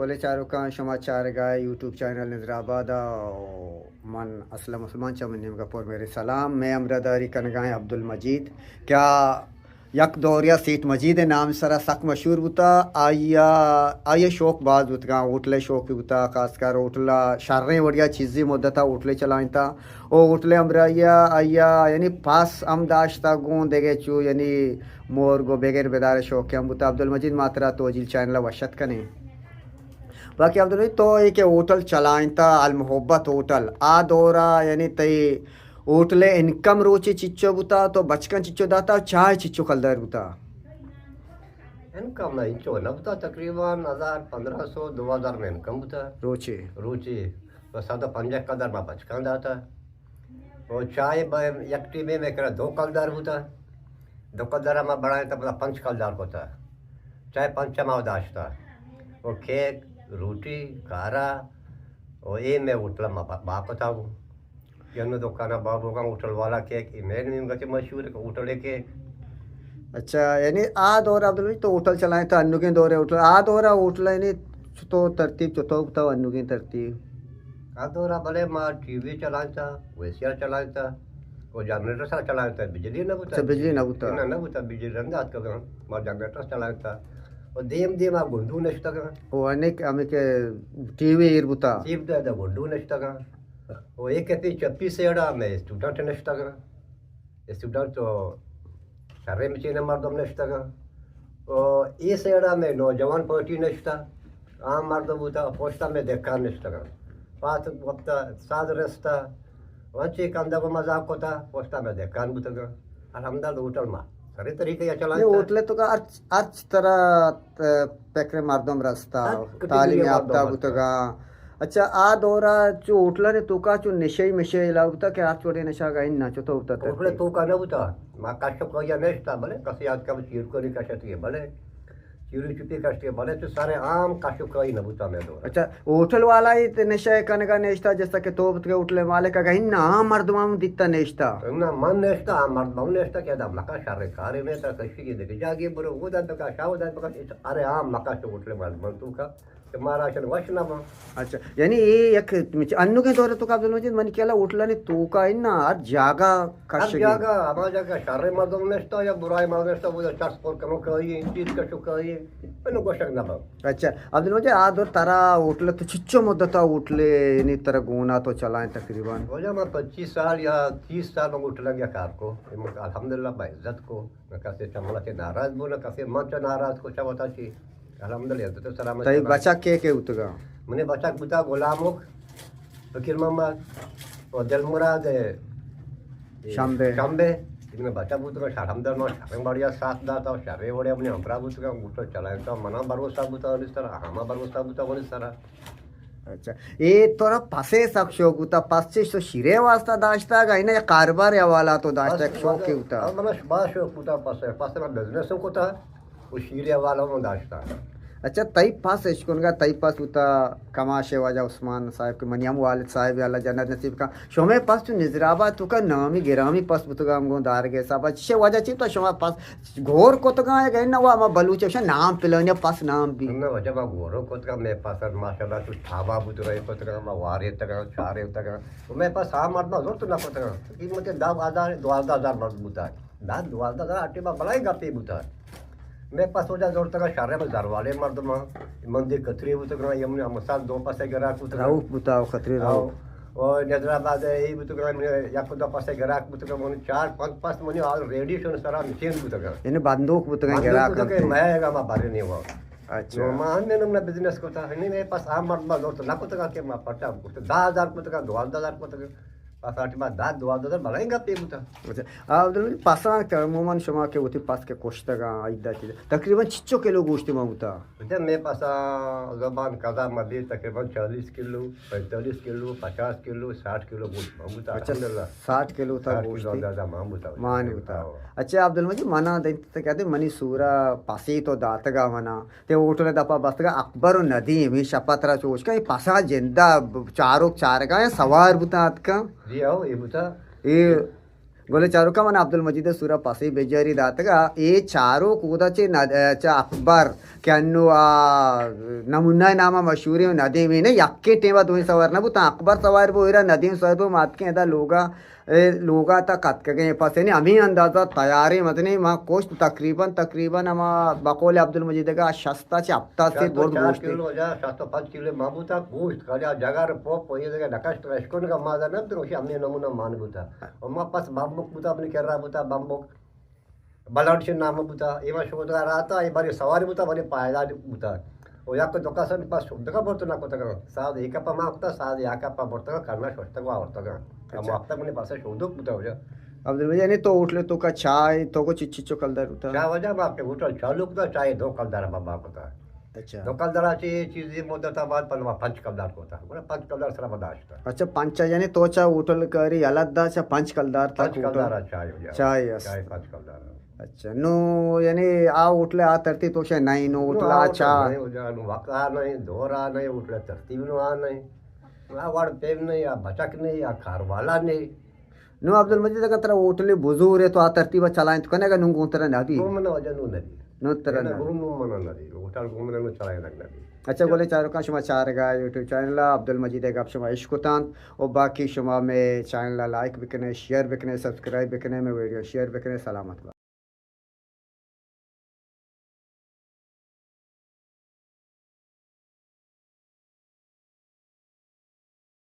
बोले चारों का समाचार गाय यूट्यूब चैनल नजराबाद मन असला मुसलमान चमन गपुर मेरे सलाम मैं अमरदारी कनगाए अब्दुल मजीद क्या यक दौरिया सीट मजीद नाम सरा सक मशहूर बुता आया आया शौक बाज बुतगा उठले शौक बुता खासकर उठला शार्रे वड़िया चीज़ी मुद्दता उठले चलाइता ओ उठले अमराया आया यानी पास हम दाश्ता गूं देगे चू यानी मोर गो बेगेर बेदार शौक हम बुता अब्दुल मजीद मात्रा तोजिल चैनल वशत कने बाकी अब्दुल तो एक होटल चलाइता अल मोहब्बत होटल आ दौरा यानी तई होटले इनकम रोचे चिच्चो बुता तो बचकन चिच्चो दाता चाय चिच्चो कलदर बुता इनकम नहीं चो ना बुता तकरीबन 1500 2000 में इनकम बुता रोचे रुचि तो सादा 50 कदर में बचकन दाता और चाय यकटी में करा 2 कलदार बुता 2 कलदार में बढ़ाए तो मतलब 5 कलदार होता चाय पंचमा दाश्ता वो केक रोटी कारा और ये मैं उठला बाप बताऊँ यन दुकाना बाबू का उठल वाला केक इमेन में मशहूर उठले केक अच्छा यानी आ दौरा अब्दुल तो होटल चलाए तो अन्नु के दौरे होटल आ दौरा होटल यानी तो तरतीब चुतो तो अन्नु की तरतीब आ दौरा भले माँ टीवी चलाता वीसीआर चलाता वो जनरेटर सा चलाता बिजली न बुता बिजली न बुता न बुता बिजली रंदात का माँ जनरेटर चलाता और देम आ गुंडू नष्टा का वो अनेक हमें के टीवी इरबुता जीव दा गुंडू नष्टा का वो एक कहती 26 एड़ा में स्टूडेंट नष्टा का स्टूडेंट तो सारे में चीन मर्दम नष्टा का और इस एड़ा में नौजवान पार्टी नष्टा आम मर्द बुता पोस्टा में देखा नष्टा का पाँच वक्त साध रस्ता वंची कंदा को मजाक होता पोस्टा में देखा बुता का अलहमदा होटल में सारे तरीके या चला होटले तो का अर्च तरह पेकरे मर्दम रास्ता तालीम याफ्ता बुतगा अच्छा आ दौरा जो उठला ने तुका जो निशय मिशय लावता के आज छोटे नशा का इन नाचो तो उठता उठले तो का न उठा मा काशो को या नष्टा भले कसे आज का चीर को नहीं काशती है भले चीरी चुपी काशती है भले तो सारे आम काशो को ही न उठा में दो अच्छा होटल वाला ही नशा करने का नेश्ता जैसा कि तो के उठले माले का कहीं ना मर्दमा में दिखता नेश्ता ना मन नेश्ता मर्द मन नेश्ता क्या दाम लका शारे खारे में तो कशी की देखे जागे बरो वो दाद का शाव दाद का अरे आम मका तो उठले मर्द मन तू का महाराष्ट्र वचना मग अच्छा यानी ये एक अन्नु के दौरे तो का अब्दुल मजीद मन केला उठला ने तो का इन ना हर जागा हर जागा हमारा जागा शारे मर्दों नेश्ता या बुराई मर्द नेश्ता वो चार स्पोर्ट करो कहीं चीज का शुक्र है इन्हों को शक ना पाओ अच्छा अब्दुल मजीद आ दौर तारा उठले तो चिच्चो मुद्दता उठले इन्हीं तरह गुना तो चलाएं तकरीबन हो जा मैं 25 साल या 30 साल में उठ लग गया कार को अल्हम्दुलिल्लाह भाई इज्जत को न कैसे चमला से नाराज बोला कैसे मन से नाराज को क्या बता ची अल्हम्दुलिल्लाह तो सलामत तई बचा के उतगा मैंने बचा बुता गुलामुख फकीर मोहम्मद और दिलमुराद शाम्बे शाम्बे इनमें बचा बुता शारमदर में शारंग बढ़िया साथ दाता शारे बड़े अपने हमरा बुता उठो चलाए तो मना भरोसा बुता इस तरह हमा भरोसा बुता इस तरह अच्छा ये तोरा पासे सक शौक होता पासे तो शिरे वास्ता दाश्ता का इन्हें कारबार या वाला तो दाश्ता एक शौक के होता मतलब शुभा शौक होता पासे पासे में बिजनेस होता वो शिरे वाला में दाश्ता अच्छा तई पास इश्कुन का तई पास होता कमाशे वाजा उस्मान साहब के मनियाम वालिद साहब वाला जन्नत नसीब का शोमे पास तो निजराबा तो का नामी गिरामी पास बुतगा हमको दार के साहब अच्छे वाजा चिप तो शोमा पास घोर को तो का गए ना वो हम बलूचे शा नाम पिलाने पास नाम भी ना वजह बा घोरो को तो मैं पास माशाल्लाह तो ठाबा बुतरा को तो मैं वारे तक चारे तक तो मैं पास आ मर्द ना तो ना को तो कि मते दाब आधार 2000 मर्द बुता दाद 2000 आटे बा बलाई गपे बुता मैं पास हो जा जोर तक शारे में दरवाले मर्द में मंदिर कतरी बुतरा यमने मसाल दो पासे गरा को राव बुताओ खतरे राव और नजराबाद ये बुतरा या को दो पासे गरा बुतरा मन 4-5 मनी ऑलरेडी सन सारा मशीन बुतरा इन्हें बंदूक बुतगा गरा करके मैं गा मा बारे नहीं हुआ अच्छा मान ने ना बिजनेस को था नहीं मेरे पास आम मर्द में तो ना को तक के मा पटा 10000 को तक 2000 को तक पास आठ में दाद 2000 बनाएगा पे बुता अच्छा अब्दुल पासा के मोमन शमा के होती पास के कोष्टगा आइदा चीज तकरीबन 6 किलो गोश्त में होता जब मेरे पास ज़बान कज़ा मदी तकरीबन 40 किलो 45 किलो 50 किलो 60 किलो गोश्त मांगता अच्छा 60 किलो तक गोश्त ज़्यादा मांगता मान होता अच्छा अब्दुल मजीद मना देते कहते मनी सूरा पासी तो दातगा मना ते उठले दपा बसगा अकबर नदीम ही शपतरा चोच का पासा जिंदा चारों चार का सवार बुतात का जी आओ ये बुता ये गोले चारू का मन अब्दुल मजीद सूरा पासे बेजारी दातगा ये चारों कूदाचे चा अकबर क्यान्नु नमुना नामा मशहूर नदी में यक्के टेवा दोही सवार ना बुता अकबर सवार बोईरा नदी में सवार बो मात के एदा लोगा तक कत के फसे नहीं अभी अंदाजा तैयारी मतनी माँ कोश तकरीबन हम बकौल अब्दुल मजीद का शस्ता चे हफ्ता से बहुत गोश्त 5 किलो माबूता गोश्त खाली जगार पोप ये जगह नकाश रेस्टोरेंट का माजा ना तो हमने नमूना मान बुता और माँ पास बाम्बुक बुता अपने कर रहा बुता बाम्बुक बलाउड नाम बुता एवं शोधगा रहा था ये बारी सवारी बुता बारी पायदार बुता और या कोई दोकासन पास शोधगा बोलते ना कोता का साद एक अपा मापता साद या का अपा बोलता का करना शोधगा वावरता का हम आपता मने पास शोधक बुता हो जा अब्दुल मजीद यानी तो उठले तो का चाय तो को चिच्चिचो कलदार होता क्या वजह बाप के होटल चालू का चाय दो कलदार बाबा होता अच्छा दो कलदाराची चीज मुद्दता बाद पण पंच कलदार होता बरं पंच कलदार सरा बदाश्त अच्छा पंच यानी तो चा उठल करी अलद्दा चा पंच कलदार पंच कलदार चाय हो जा चाय चाय पंच कलदार अच्छा नो यानी आ उठले आ तरती तो शे नहीं नो उठला चा हो जा वाका नहीं दोरा नहीं उठले तरतीब नो आ नहीं आ वाड़ पेम नहीं आ भटक नहीं आ खारवाला नहीं नो अब्दुल मजीद का तरह उठले बुजुर्ग है तो आ तरतीब चलाएं तो कनेगा नुंगो तरह नबी घूमने वजह नो नदी नो तरह ना घूम मना नदी होटल घूमने में चलाए लग नदी अच्छा बोले चारों का शुमा चार गा यूट्यूब चैनल अब्दुल मजीद का शुमा इश्कुतान और बाकी शुमा में चैनल लाइक बिकने शेयर बिकने सब्सक्राइब बिकने में वीडियो शेयर बिकने सलामत।